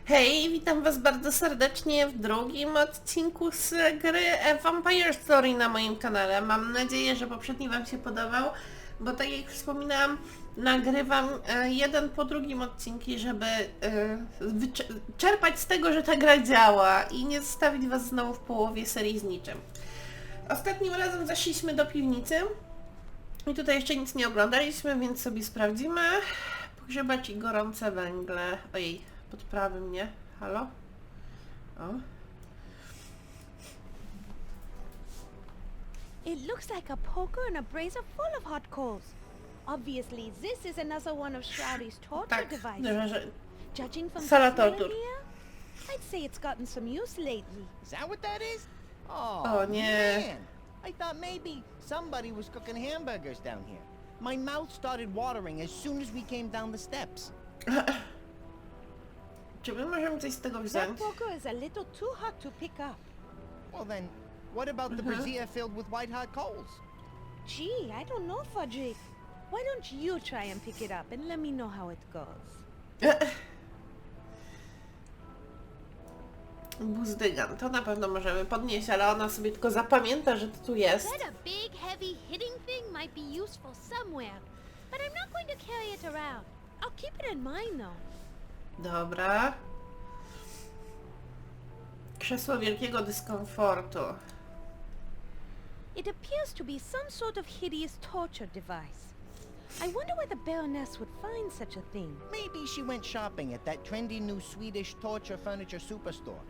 Hej, witam was bardzo serdecznie w drugim odcinku z gry Vampyre Story na moim kanale. Mam nadzieję, że poprzedni wam się podobał, bo tak jak wspominałam, nagrywam jeden po drugim odcinki, żeby czerpać z tego, że ta gra działa i nie zostawić was znowu w połowie serii z niczym. Ostatnim razem zeszliśmy do piwnicy i tutaj jeszcze nic nie oglądaliśmy, więc sobie sprawdzimy. Pogrzebać i gorące węgle. Ojej, podprawy mnie. Halo? O. It looks like a poker and a brazier full of hot coals. Obviously, this is another one of Shroudy's torture Tak, devices. że Judging from sala the smell tortur. here, I'd say it's gotten some use lately. Is that what that is? Oh, Oh, yeah. man. I thought maybe somebody was cooking hamburgers down here. My mouth started watering as soon as we came down the steps. Czy my możemy coś z tego That wziąć? poker is a little too hot to pick up. Well then, what about the brazier filled with white-hot coals? Gee, I don't know, Fudgy. Why don't you try and pick it up and let me know how it goes? Buzdygan, to na pewno możemy podnieść, ale ona sobie tylko zapamięta, że to tu jest. Bet a big, heavy hitting thing might be useful somewhere, but I'm not going to carry it around. I'll keep it in mind, though. Dobra. Krzesło wielkiego dyskomfortu. It appears to be some sort of hideous torture device. I wonder where the Baroness would find such a thing. Maybe she went shopping at that trendy new Swedish torture furniture superstore.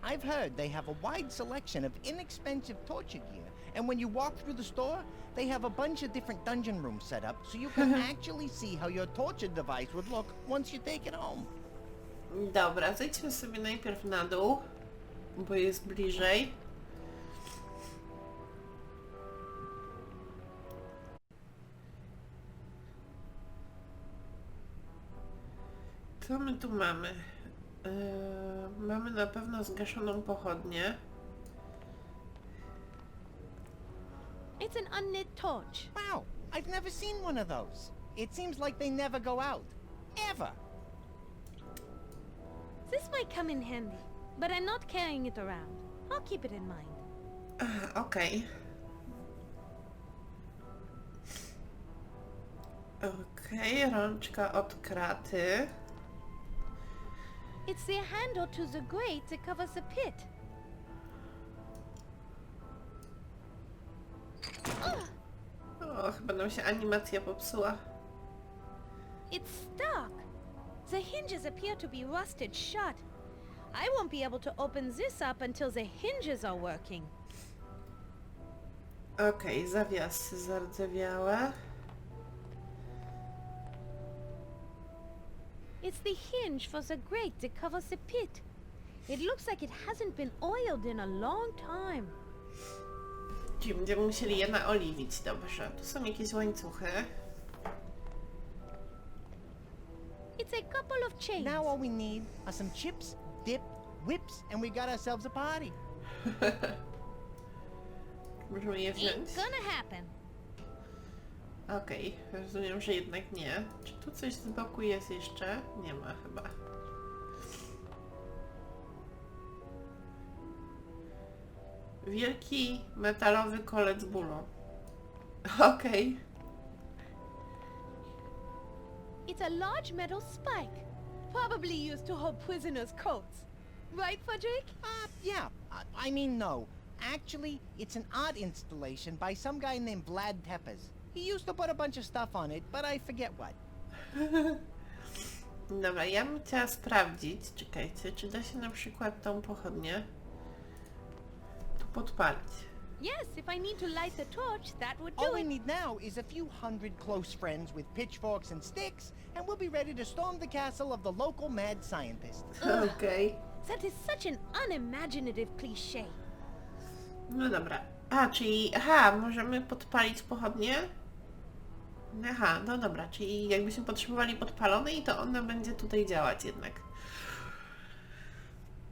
I've heard they have a wide selection of inexpensive torture gear, and when you walk through the store, they have a bunch of different dungeon rooms set up so you can actually see how your torture device would look once you take it home. Dobra, zejdźmy sobie najpierw na dół, bo jest bliżej. Co my tu mamy? Mamy na pewno zgaszoną pochodnię. It's an unlit torch. Wow, I've never seen one of those. It seems like they never go out. Ever. This might come in handy, but I'm not carrying it around. I'll keep it in mind. Okej. Okej, rączka od kraty. It's the handle to the grate that covers the pit. O, chyba nam się animacja popsuła. It's stuck. The hinges appear to be rusted shut. I won't be able to open this up until the hinges are working. Okej, zawiasy zardzewiałe. It's the hinge for the grate that covers the pit. It looks like it hasn't been oiled in a long time. Czyli będziemy musieli je naoliwić, dobrze. Tu są jakieś łańcuchy. It's a couple of chains. Now all we need are some chips, dip, whips, and we got ourselves a party. Możemy je wziąć? Ain't gonna happen. Okej, rozumiem, że jednak nie. Czy tu coś z boku jest jeszcze? Nie ma chyba. Wielki metalowy kolec bólu. Okej. It's a large metal spike, probably used to hold prisoners' coats. Right, Frederick? Yeah, I mean no. Actually, it's an art installation by some guy named Vlad Tepes. He used to put a bunch of stuff on it, but I forget what. Dobra, ja bym chciała sprawdzić, czekajcie, czy da się na przykład tą pochodnię tu podpalić. Yes, if I need to light the torch, that would All do we it. need now is a few hundred close friends with pitchforks and sticks, and we'll be ready to storm the castle of the local mad scientist. Okej. That is such an unimaginative cliché. No dobra. A, czyli... Aha, możemy podpalić pochodnie? Aha, no dobra, czyli jakbyśmy potrzebowali podpalonej, to ona będzie tutaj działać jednak.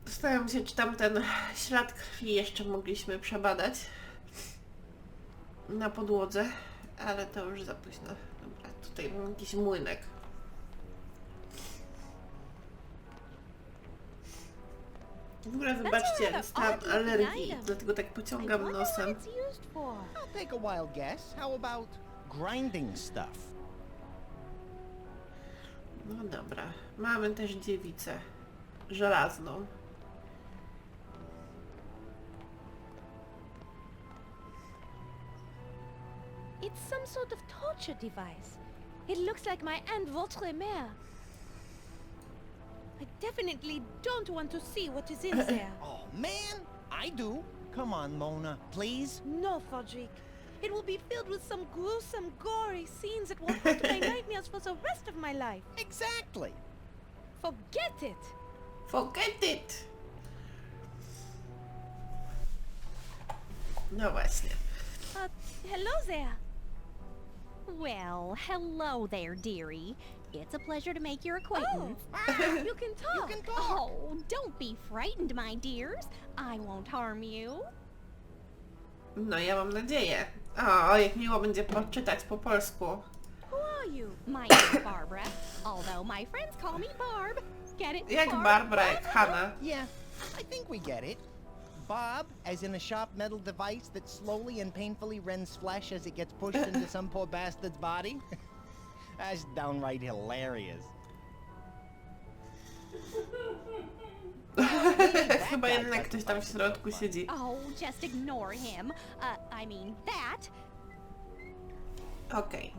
Zastanawiam się, czy tam ten ślad krwi jeszcze mogliśmy przebadać na podłodze, ale to już za późno. Dobra, tutaj mam jakiś młynek. W ogóle wybaczcie, dostałam alergii, dlatego tak I pociągam wonder what nosem. it's used for. I'll take a wild guess. How about grinding stuff? No dobra. Mamy też dziewicę. Żelazną. It's some sort of torture device. It looks like my Aunt Votre Mère. I definitely don't want to see what is in there. Oh, man, I do. Come on, Mona, please. No, Fodrick. It will be filled with some gruesome, gory scenes that will haunt my nightmares for the rest of my life. Exactly. Forget it! Forget it! No właśnie. Hello there. Well, hello there, dearie. It's a pleasure to make your acquaintance. You can talk. You can talk. Oh, don't be frightened, my dears. I won't harm you. No ja mam nadzieję. O, jak miło będzie poczytać po polsku. Who are you? My name's Barbara, although my friends call me Barb. Get it? Jak Barb? Barbara, jak Hanna. Yeah, I think we get it. Bob, as in a sharp metal device that slowly and painfully rends flesh as it gets pushed into some poor bastard's body. That's downright hilarious. Chyba jednak ktoś tam w środku siedzi. Oh, just ignore him. I mean that. Okej.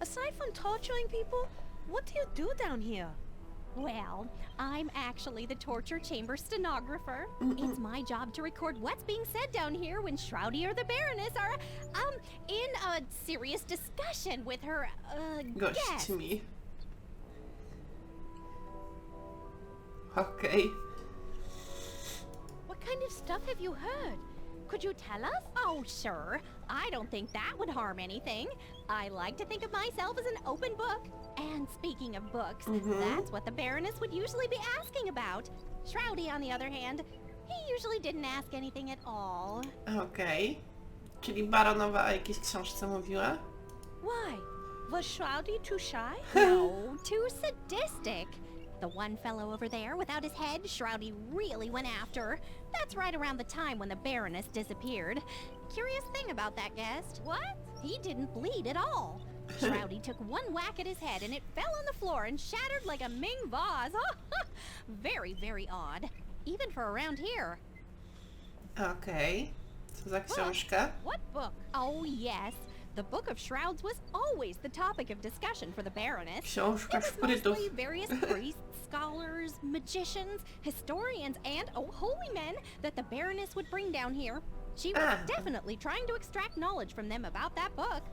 Aside from torturing people, what do you do down here? Well, I'm actually the torture chamber stenographer. It's my job to record what's being said down here when Shroudy or the Baroness are, in a serious discussion with her, guest. Gośćmi. Okej. What kind of stuff have you heard? Could you tell us? Oh, sure. I don't think that would harm anything. I like to think of myself as an open book. And speaking of books, that's what the Baroness would usually be asking about. Shroudy, on the other hand, he usually didn't ask anything at all. Okej. Czyli baronowa o jakiejś książce mówiła? Why? Was Shroudy too shy? No, too sadistic. The one fellow over there without his head, Shroudy really went after. That's right around the time when the Baroness disappeared. Curious thing about that guest. What? He didn't bleed at all. Shroudy took one whack at his head and it fell on the floor and shattered like a Ming vase. Very, very odd. Even for around here. Okej. Co za książka? What book? Oh, yes. The Book of Shrouds was always the topic of discussion for the Baroness. Książka It was szprytów. mostly various priests, scholars, magicians, historians, and, oh, holy men that the Baroness would bring down here. She was definitely trying to extract knowledge from them about that book.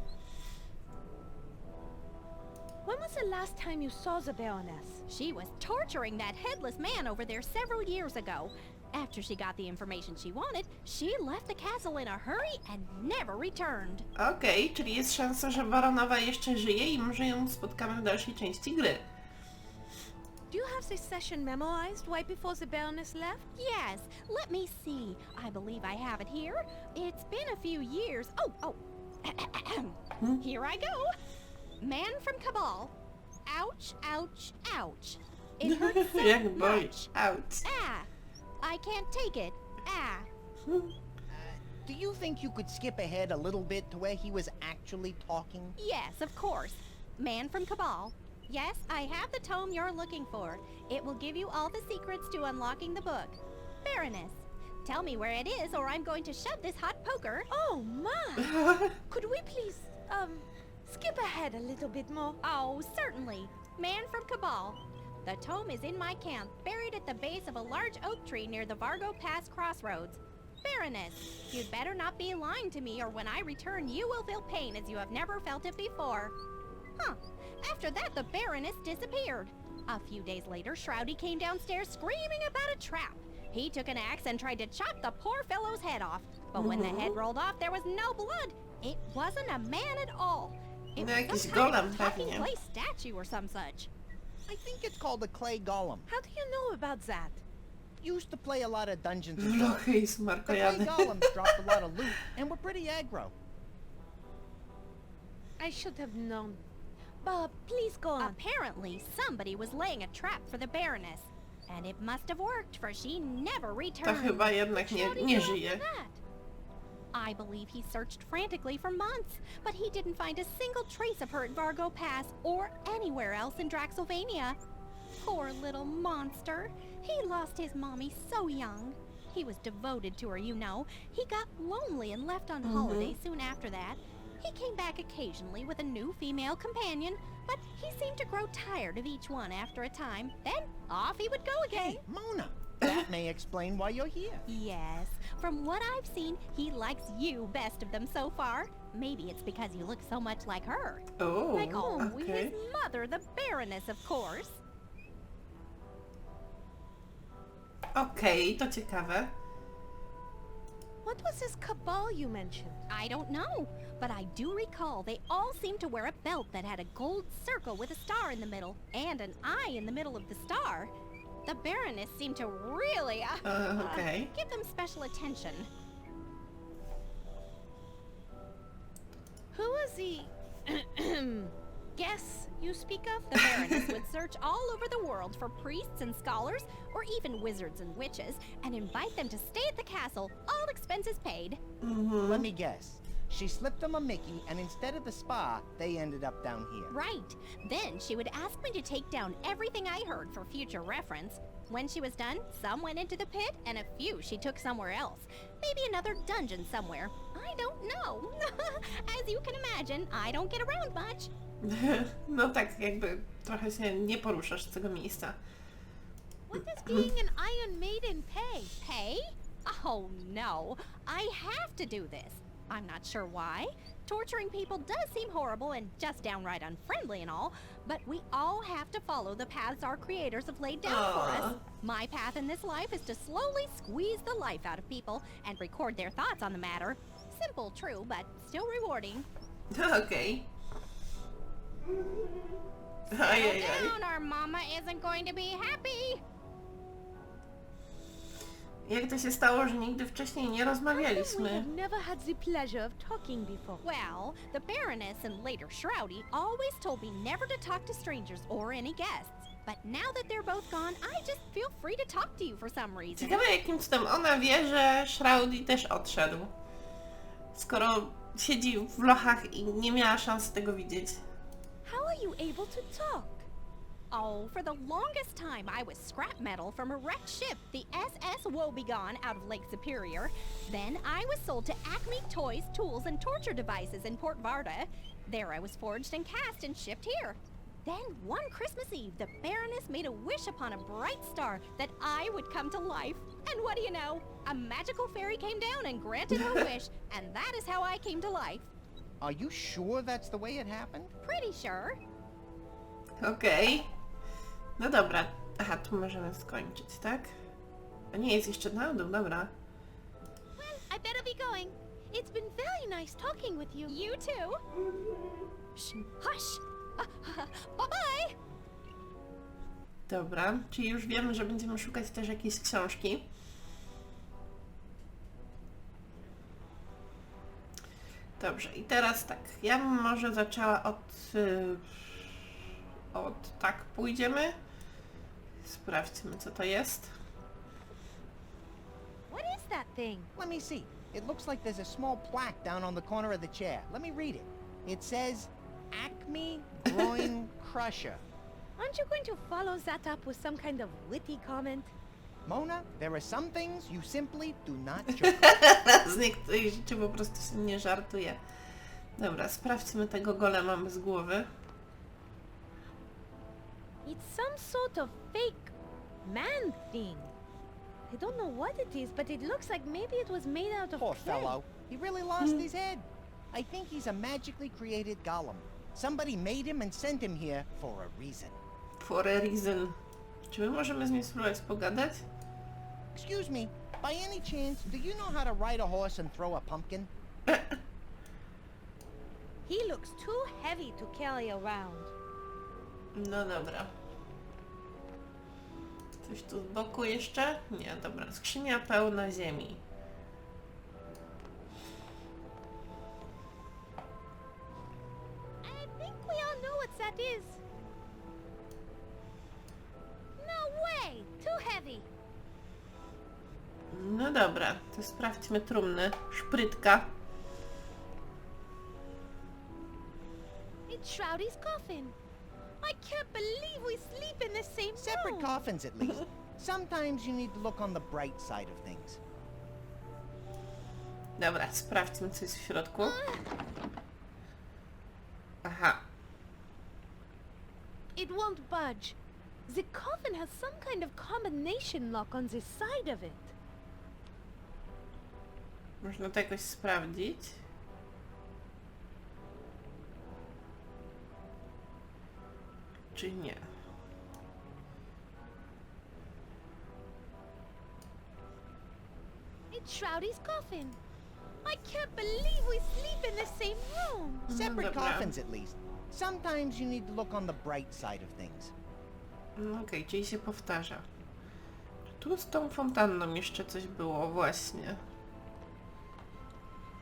When was the last time you saw the Baroness? She was torturing that headless man over there several years ago. After she got the information she wanted, she left the castle in a hurry and never returned. Okej, czyli jest szansa, że baronowa jeszcze żyje i może ją spotkamy w dalszej części gry. Do you have this session memorized right before the Baroness left? Yes, let me see. I believe I have it here. It's been a few years. Oh. Here I go. Man from Cabal. Ouch, ouch, ouch. It hurts so Jak boli. much. Out. Ah, I can't take it. Ah. Do you think you could skip ahead a little bit to where he was actually talking? Yes, of course. Man from Cabal. Yes, I have the tome you're looking for. It will give you all the secrets to unlocking the book. Baroness, tell me where it is or I'm going to shove this hot poker. Oh my! Could we please, skip ahead a little bit more? Oh, certainly. Man from Cabal. The tome is in my camp, buried at the base of a large oak tree near the Vargo Pass crossroads. Baroness, you'd better not be lying to me or when I return you will feel pain as you have never felt it before. Huh. After that, the Baroness disappeared. A few days later, Shroudy came downstairs screaming about a trap. He took an axe and tried to chop the poor fellow's head off. But when the head rolled off, there was no blood. It wasn't a man at all. It No, was jakiś some kind golem of talking pewnie. clay statue or some such. I think it's called a clay golem. How do you know about that? Used to play a lot of Dungeons W and Dragons. lochy i The clay smarkojady. golems dropped a lot of loot and were pretty aggro. I should have known. Bob, please go on. Apparently, somebody was laying a trap for the Baroness. And it must have worked, for she never To returned. chyba jednak nie żyje. I believe he searched frantically for months, but he didn't find a single trace of her at Vargo Pass or anywhere else in Draxylvania. Poor little monster. He lost his mommy so young. He was devoted to her, you know. He got lonely and left on holiday soon after that. He came back occasionally with a new female companion, but he seemed to grow tired of each one after a time. Then off he would go again. Hey, Mona, that may explain why you're here. Yes, from what I've seen, he likes you best of them so far. Maybe it's because you look so much like her. O, Like, oh, okej. his mother, the Baroness, of course. Okej, to ciekawe. What was this cabal you mentioned? I don't know, but I do recall they all seemed to wear a belt that had a gold circle with a star in the middle, and an eye in the middle of the star. The Baroness seemed to really, Okej. give them special attention. Who was the guess you speak of? The Baroness would search all over the world for priests and scholars, or even wizards and witches, and invite them to stay at the castle, all expenses paid. Let me guess. She slipped them a Mickey, and instead of the spa, they ended up down here. Right. Then she would ask me to take down everything I heard for future reference. When she was done, some went into the pit, and a few she took somewhere else. Maybe another dungeon somewhere. I don't know. As you can imagine, I don't get around much. No tak, jakby trochę się nie poruszasz z tego miejsca. What does being an Iron Maiden pay? Pay? Oh no. I have to do this. I'm not sure why. Torturing people does seem horrible and just downright unfriendly and all, but we all have to follow the paths our creators have laid down for us. My path in this life is to slowly squeeze the life out of people and record their thoughts on the matter. Simple, true, but still rewarding. Okej. Ajajaj. Down, our mama isn't going to be happy. Jak to się stało, że nigdy wcześniej nie We rozmawialiśmy? have never had the pleasure of talking before. Well, the Baroness and later Shroudy always told me never to talk to strangers or any guests. But now that they're both gone, I just feel free to talk to you for some reason. Ciekawe jakim cudem ona wie, że Shroudy też odszedł. Skoro siedzi w lochach i nie miała szans tego widzieć. How are you able to talk? Oh, for the longest time I was scrap metal from a wrecked ship, the SS Woebegone out of Lake Superior. Then I was sold to Acme Toys, Tools, and Torture Devices in Port Varda. There I was forged and cast and shipped here. Then one Christmas Eve, the Baroness made a wish upon a bright star that I would come to life. And what do you know? A magical fairy came down and granted her wish, and that is how I came to life. Are you sure that's the way it happened? Pretty sure. Okej. No dobra. Aha, tu możemy skończyć, tak? A nie, jest jeszcze na dół, dobra. Well, I better be going. It's been very nice talking with you. You too. Shh, hush. Bye-bye. Dobra, czyli już wiemy, że będziemy szukać też jakiejś książki. Dobrze, i teraz tak, ja bym może zaczęła od tak, pójdziemy. Sprawdźmy, co to jest. What is that thing? Let me see. It looks like there's a small plaque down on the corner of the chair. Let me read it. It says, Acme Groin Crusher. Aren't you going to follow that up with some kind of witty comment? Mona, there are some things you simply do not joke. Z niektórych rzeczy po prostu się nie żartuje. Dobra, sprawdźmy tego golema bez głowy. It's some sort of fake man thing. I don't know what it is, but it looks like maybe it was made out of Poor clay. fellow. He really lost his head. I think he's a magically created golem. Somebody made him and sent him here for a reason. For a reason. Czy my możemy z nim spróbować pogadać? Excuse me, by any chance, do you know how to ride a horse and throw a pumpkin? He looks too heavy to carry around. No dobra. Coś tu z boku jeszcze? Nie, dobra. Skrzynia pełna ziemi. I think we all know what that is. No way! Too No dobra, to sprawdźmy trumnę. Szprytka. It's Shroudy's coffin. I can't believe we sleep in the same Separate room. coffins, at least. Sometimes you need to look on the bright side of things. Dobra, sprawdźmy co jest w środku. Aha. It won't budge. The coffin has some kind of combination lock on the side of it. Można to jakoś sprawdzić. Czy nie? It's Shroudy's coffin. I can't believe we sleep in the same room. Separate Dobra. coffins, at least. Sometimes you need to look on the bright side of things. No okej, czyli się powtarza. Tu z tą fontanną jeszcze coś było, właśnie.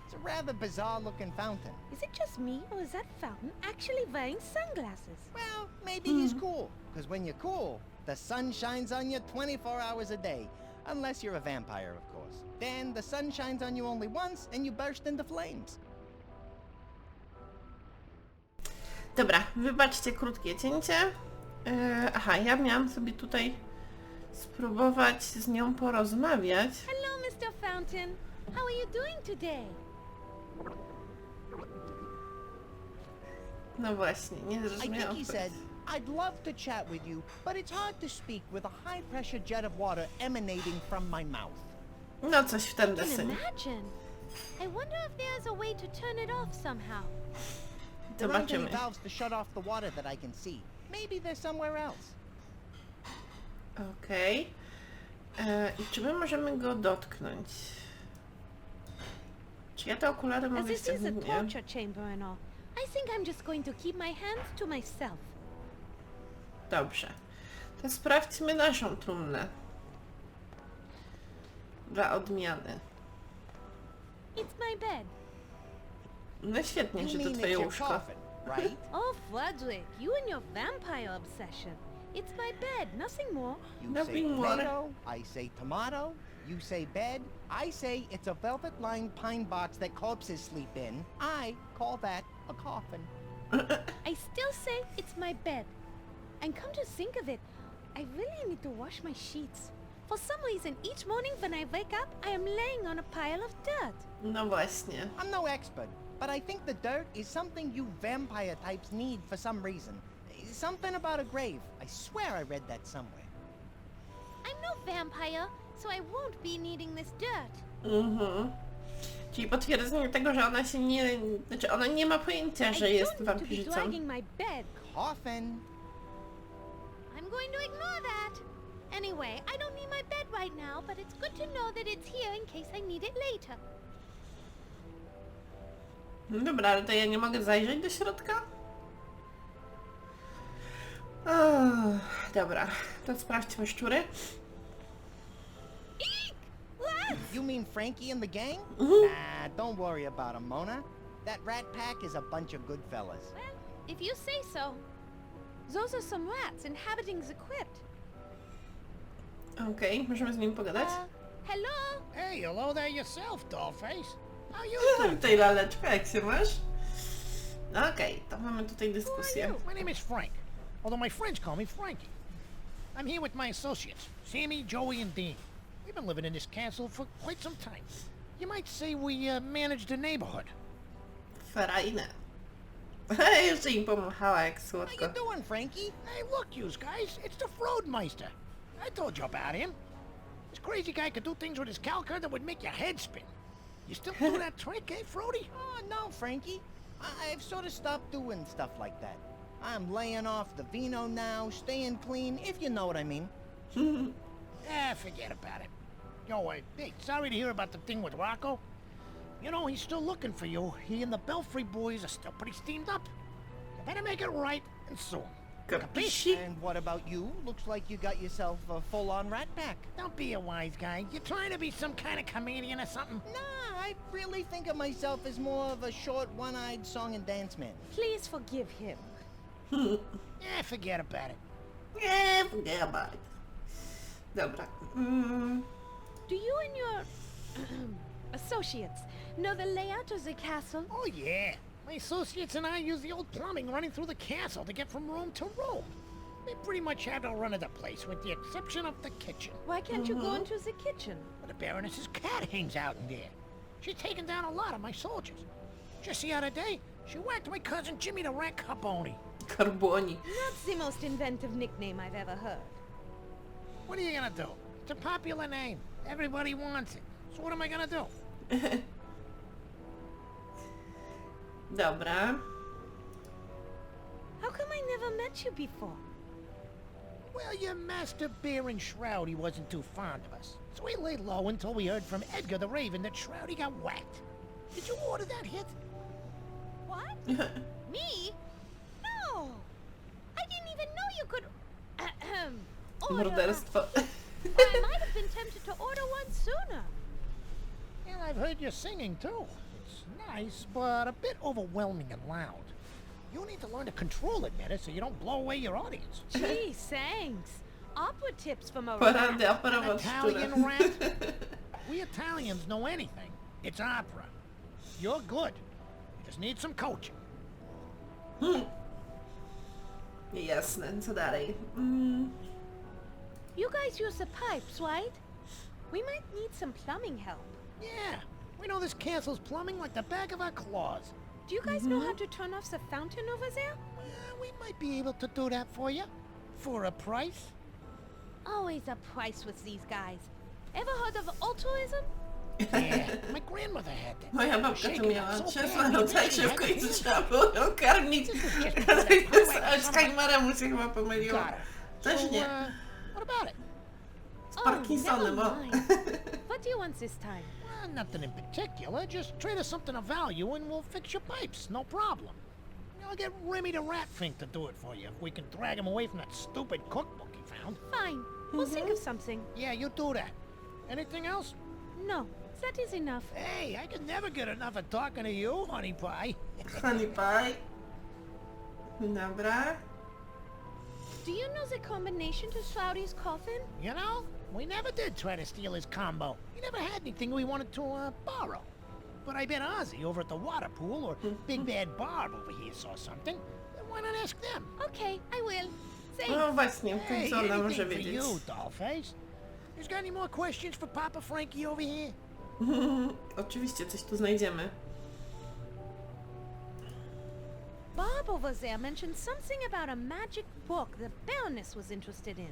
It's a rather bizarre-looking fountain. Is it just me, or is that fountain actually wearing sunglasses? Well, maybe he's cool. Because when you're cool, the sun shines on you 24 hours a day. Unless you're a vampire, of course. Then the sun shines on you only once and you burst into flames. Dobra, wybaczcie krótkie cięcie. Aha, ja miałam sobie tutaj spróbować z nią porozmawiać. Hello, Mr. Fountain. How are you doing today? No właśnie, nie I zrozumiałam. think he said, I'd love to chat with you, but it's hard to speak with a high-pressure jet of water emanating from my mouth. No coś w ten I can deseń. imagine. I wonder if there's a way to turn it off somehow. There aren't any Zobaczymy. valves to shut off the water that I can see. Maybe they're somewhere else. Okej. I czy my możemy go dotknąć? Czy ja te okulary As mogę this is a ściągnąć? torture chamber and all, I think I'm just going to keep my hands to myself. Dobrze. To sprawdźmy naszą trumnę. Dla odmiany. It's my bed. No świetnie, You że to mean twoje it's your łóżko. coffin, right? Oh, Frederick, you and your vampire obsession. It's my bed, nothing more. You Nothing say more. tomato, I say tomato, you say bed, I say it's a velvet-lined pine box that corpses sleep in. I call that a coffin. I still say it's my bed. And come to think of it, I really need to wash my sheets. For some reason, each morning when I wake up, I am laying on a pile of dirt. No właśnie. I'm no expert, but I think the dirt is something you vampire types need for some reason. Something about a grave. I swear I read that somewhere. I'm no vampire, so I won't be needing this dirt. Mhm. Czyli potwierdzenie tego, że ona się nie... Znaczy ona nie ma pojęcia, że I jest don't need to be wampirzycą. dragging my bed. Coffin. I'm going to ignore that. Anyway, I don't need my bed right now, but it's good to know that it's here in case I need it later. No dobra, ale to ja nie mogę zajrzeć do środka? Dobra, to sprawdźmy szczury. Eek! What? You mean Frankie and the gang? Nah, don't worry about him, Mona. That rat pack is a bunch of good fellas. Well, if you say so. Those are some rats inhabiting the crypt. Okej, możemy z nim pogadać? Hello? Hey, hello there yourself, dollface. How you doing? Tej laleczka, jak się masz? Okej, to mamy tutaj dyskusję. My name is Frank, although my friends call me Frankie. I'm here with my associates, Sammy, Joey, and Dean. We've been living in this castle for quite some time. You might say we manage the neighborhood. Fajne. Jeszcze im pomachała jak How słodko. you doing, Frankie? Hey, look, yous guys, it's the Froadmeister. I told you about him. This crazy guy could do things with his calcar that would make your head spin. You still do that trick, eh, Frody? Oh, no, Frankie. I've sort of stopped doing stuff like that. I'm laying off the vino now, staying clean, if you know what I mean. Forget about it. Yo, hey, sorry to hear about the thing with Rocco. You know, he's still looking for you. He and the Belfry boys are still pretty steamed up. You better make it right, and soon. Kapishi? And what about you? Looks like you got yourself a full-on rat pack. Don't be a wise guy. You're trying to be some kind of comedian or something? Nah, I really think of myself as more of a short, one-eyed song and dance man. Please forgive him. Forget about it. Nie, forget about it. Dobra. Do you and your associates know the layout of the castle? Oh, yeah. My associates and I use the old plumbing running through the castle to get from room to room. We pretty much have the run of the place, with the exception of the kitchen. Why can't you go into the kitchen? But the Baroness's cat hangs out in there. She's taken down a lot of my soldiers. Just the other day, she whacked my cousin Jimmy the Rat Carboni. Carboni. Not the most inventive nickname I've ever heard. What are you gonna do? It's a popular name. Everybody wants it. So what am I gonna do? Dobra. How come I never met you before? Well, your master Baron Shroudy wasn't too fond of us. So we laid low until we heard from Edgar the Raven that Shroudy got whacked. Did you order that hit? What? Me? No! I didn't even know you could... order. Morderstwo. I might have been tempted to order one sooner. Well, I've heard you singing too. It's nice, but a bit overwhelming and loud. You need to learn to control it better so you don't blow away your audience. Gee, thanks. Opera tips from a Porady operować Italian szczurem. rat? We Italians know anything. It's opera. You're good. You just need some coaching. Jasne, co dalej? You guys use the pipes, right? We might need some plumbing help. Yeah, we know this castle's plumbing like the back of our claws. Do you guys know how to turn off the fountain over there? We might be able to do that for you. For a price. Always a price with these guys. Ever heard of altruism? Yeah, my grandmother had that. Moja babka to Shaking miała. up so Krzesła, bad, no you tak wish się you w had końcu the trzeba było ją karmić. Z Alzheimerem się chyba pomyliło. Got her. Też So, nie. what about it? Z Parkinsonem, never o. mind. What do you want this time? Well, nothing in particular. Just trade us something of value and we'll fix your pipes. No problem. I'll get Remy the Ratfink to do it for you if we can drag him away from that stupid cookbook he found. Fine. We'll think of something. Yeah, you do that. Anything else? No, that is enough. Hey, I can never get enough of talking to you, honey pie. Honey pie. Dobra. Do you know the combination to Shroudy's coffin? You know, we never did try to steal his combo. He never had anything we wanted to borrow. But I bet Ozzy over at the water pool or Big Bad Barb over here saw something. Then why not ask them? Okay, I will. No Thanks. właśnie, w Hey, końcu ona może anything for wiedzieć. you, Dollface. You got any more questions for Papa Frankie over here? Oczywiście, coś tu znajdziemy. Bob over there mentioned something about a magic book the Baroness was interested in.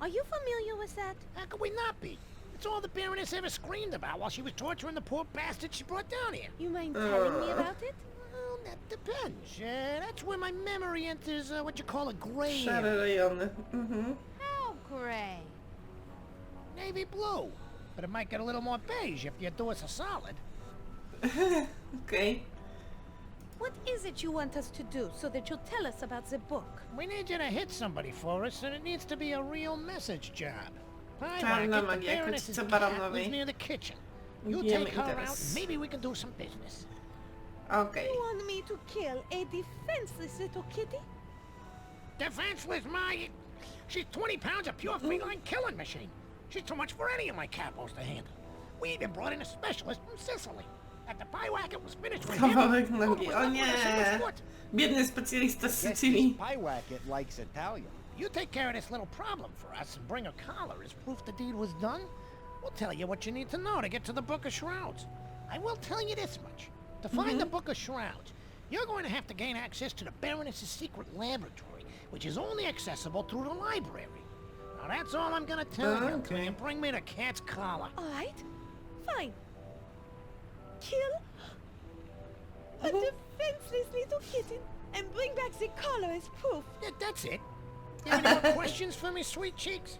Are you familiar with that? How could we not be? It's all the Baroness ever screamed about while she was torturing the poor bastard she brought down here. You mind telling me about it? Well, that depends. That's where my memory enters what you call a gray Szare area. rejony. How gray. Navy blue. But it might get a little more beige if you do us a solid. Okej. What is it you want us to do so that you'll tell us about the book? We need you to hit somebody for us, and it needs to be a real message job. Czarna The magia, Baroness's kocica cat baronowej. lives near the kitchen. You Wiemy take her out, interes. maybe we can do some business. Okej. You want me to kill a defenseless little kitty? Defenseless, she's 20 pounds of pure feline killing machine. She's too much for any of my capos to handle. We even brought in a specialist from Sicily. At the Pyewacket was finished with him. Kawałek all nogi. was O left with a single nie! foot. Biedny specjalista z Guess this Sycylii. Pyewacket likes Italian. You take care of this little problem for us and bring her collar as proof the deed was done. We'll tell you what you need to know to get to the Book of Shrouds. I will tell you this much. To find the Book of Shrouds, you're going to have to gain access to the Baroness's secret laboratory, which is only accessible through the library. Now that's all I'm gonna tell you until you bring me the cat's collar. All right. Fine. Kill a defenseless little kitten and bring back the collar as proof. Yeah, that's it. You have any more questions for me, sweet cheeks?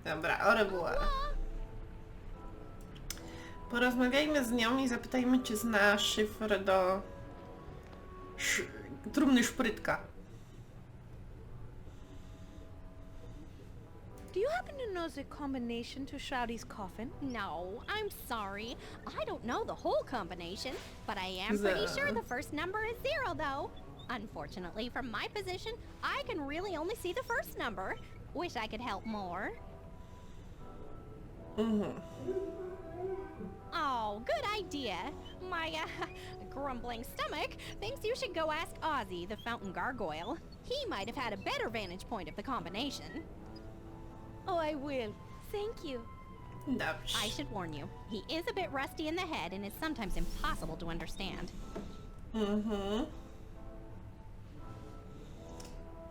Dobra, au revoir. Porozmawiajmy z nią i zapytajmy, czy zna szyfr do trumny szprytka. Do you happen to know the combination to Shroudy's coffin? No, I'm sorry. I don't know the whole combination, but I am pretty sure the first number is 0, though. Unfortunately, from my position, I can really only see the first number. Wish I could help more. Oh, good idea. My, grumbling stomach thinks you should go ask Ozzy, the fountain gargoyle. He might have had a better vantage point of the combination. Oh, I will. Thank you. Dobrze. I should warn you, he is a bit rusty in the head and is sometimes impossible to understand.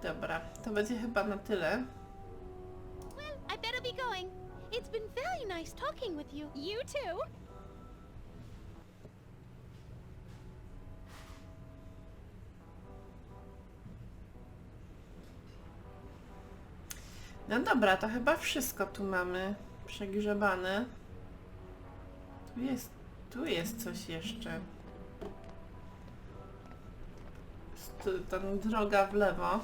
Dobra, to będzie chyba na tyle. Well, I better be going. It's been very nice talking with you. You too? No dobra, to chyba wszystko tu mamy przegrzebane. Tu jest coś jeszcze. Ta droga w lewo.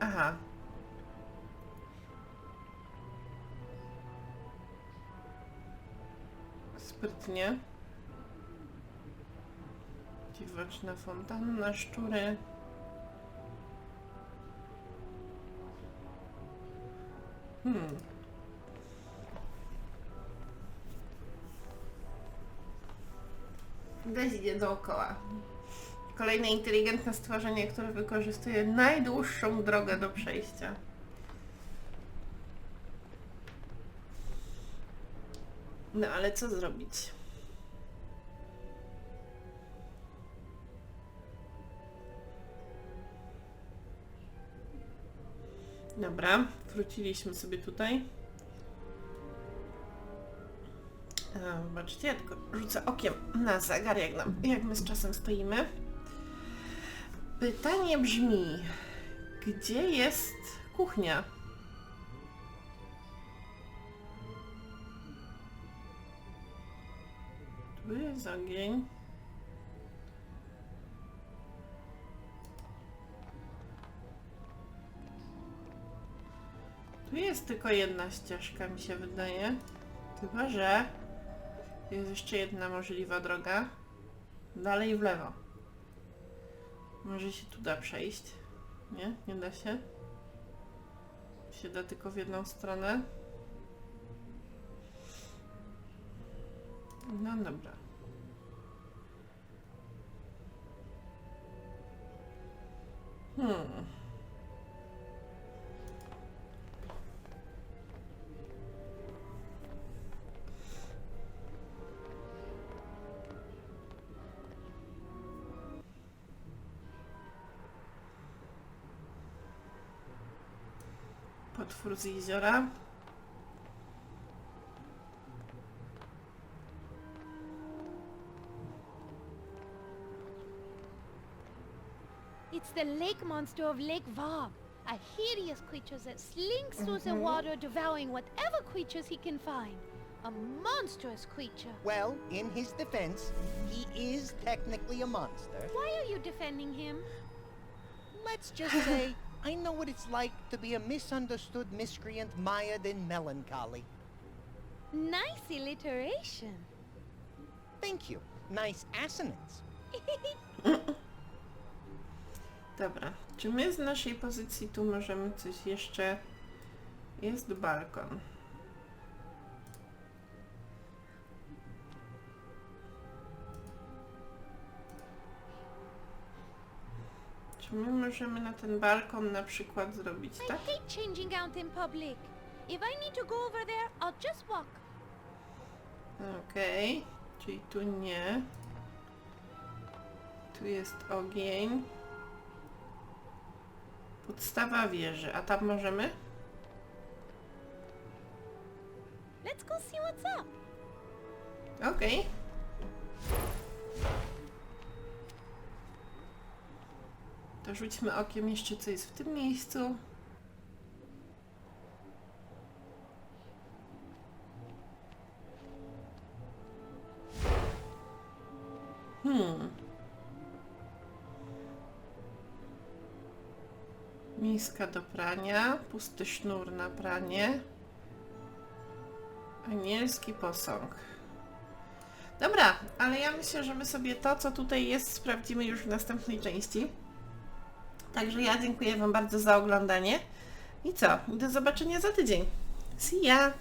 Aha. Sprytnie. Dziwaczna fontanna, szczury. Weź idzie dookoła. Kolejne inteligentne stworzenie, które wykorzystuje najdłuższą drogę do przejścia. No ale co zrobić? Dobra, wróciliśmy sobie tutaj. Zobaczcie, ja tylko rzucę okiem na zegar, jak my z czasem stoimy. Pytanie brzmi, gdzie jest kuchnia? Tu jest ogień. Tu jest tylko jedna ścieżka, mi się wydaje. Chyba że jest jeszcze jedna możliwa droga. Dalej w lewo. Może się tu da przejść? Nie? Nie da się? Się da tylko w jedną stronę? No dobra. Potwór z jeziora. It's the lake monster of Lake Varg, a hideous creature that slinks through the water, devouring whatever creatures he can find. A monstrous creature. Well, in his defense, he is technically a monster. Why are you defending him? Let's just say, I know what it's like to be a misunderstood miscreant mired in melancholy. Nice alliteration. Thank you. Nice assonance. Dobra. Czy my z naszej pozycji tu możemy coś jeszcze... Jest balkon. Czy my możemy na ten balkon na przykład zrobić I tak? hate changing out in public. If I need to go over there, I'll just walk. Okej. Czyli tu nie. Tu jest ogień. Podstawa wieży. A tam możemy? Let's go see what's up. Okej. To rzućmy okiem jeszcze, co jest w tym miejscu. Miska do prania, pusty sznur na pranie, anielski posąg. Dobra, ale ja myślę, że my sobie to, co tutaj jest, sprawdzimy już w następnej części. Także ja dziękuję Wam bardzo za oglądanie. I co? Do zobaczenia za tydzień. See ya!